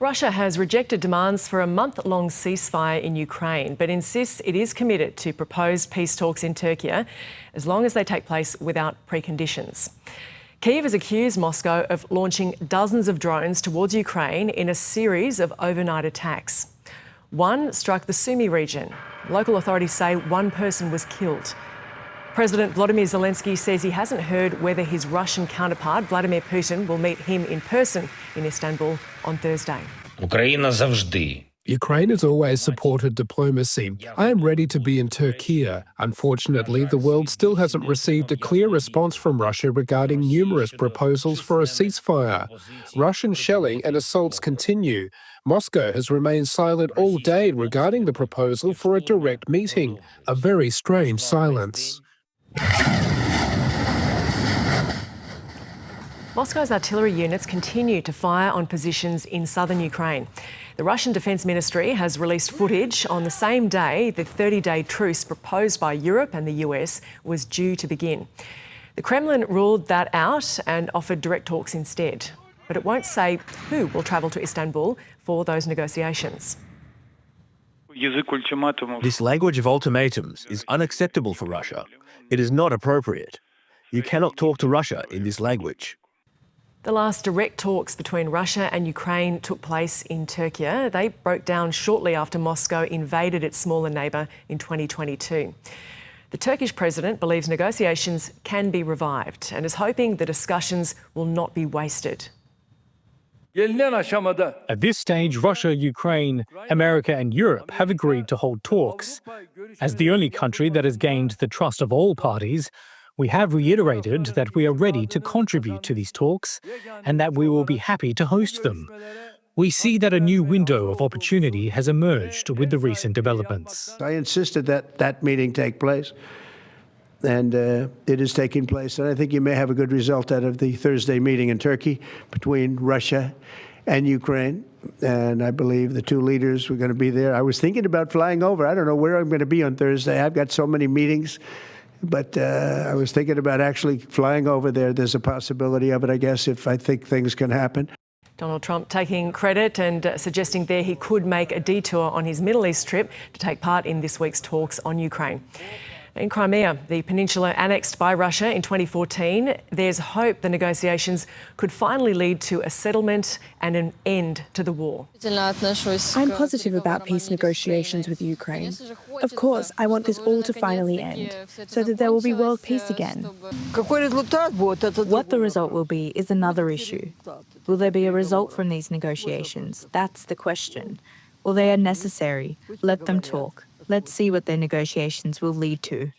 Russia has rejected demands for a month-long ceasefire in Ukraine, but insists it is committed to proposed peace talks in Turkiye as long as they take place without preconditions. Kyiv has accused Moscow of launching dozens of drones towards Ukraine in a series of overnight attacks. One struck the Sumy region. Local authorities say one person was killed. President Volodymyr Zelenskyy says he hasn't heard whether his Russian counterpart, Vladimir Putin, will meet him in person in Istanbul on Thursday. Ukraine has always supported diplomacy. I am ready to be in Turkiye. Unfortunately, the world still hasn't received a clear response from Russia regarding numerous proposals for a ceasefire. Russian shelling and assaults continue. Moscow has remained silent all day regarding the proposal for a direct meeting. A very strange silence. Moscow's artillery units continue to fire on positions in southern Ukraine. The Russian Defence Ministry has released footage on the same day the 30-day truce proposed by Europe and the US was due to begin. The Kremlin ruled that out and offered direct talks instead. But it won't say who will travel to Istanbul for those negotiations. This language of ultimatums is unacceptable for Russia. It is not appropriate. You cannot talk to Russia in this language. The last direct talks between Russia and Ukraine took place in Turkey. They broke down shortly after Moscow invaded its smaller neighbour in 2022. The Turkish president believes negotiations can be revived and is hoping the discussions will not be wasted. At this stage, Russia, Ukraine, America and Europe have agreed to hold talks. As the only country that has gained the trust of all parties, we have reiterated that we are ready to contribute to these talks and that we will be happy to host them. We see that a new window of opportunity has emerged with the recent developments. I insisted that that meeting take place, and it is taking place. And I think you may have a good result out of the Thursday meeting in Turkey between Russia and Ukraine. And I believe the two leaders were going to be there. I was thinking about flying over. I don't know where I'm going to be on Thursday. I've got so many meetings. But I was thinking about actually flying over there. There's a possibility of it, I guess, if I think things can happen. Donald Trump taking credit and suggesting there he could make a detour on his Middle East trip to take part in this week's talks on Ukraine. In Crimea, the peninsula annexed by Russia in 2014, there's hope the negotiations could finally lead to a settlement and an end to the war. I'm positive about peace negotiations with Ukraine. Of course, I want this all to finally end, so that there will be world peace again. What the result will be is another issue. Will there be a result from these negotiations? That's the question. Well, they are necessary. Let them talk. Let's see what their negotiations will lead to.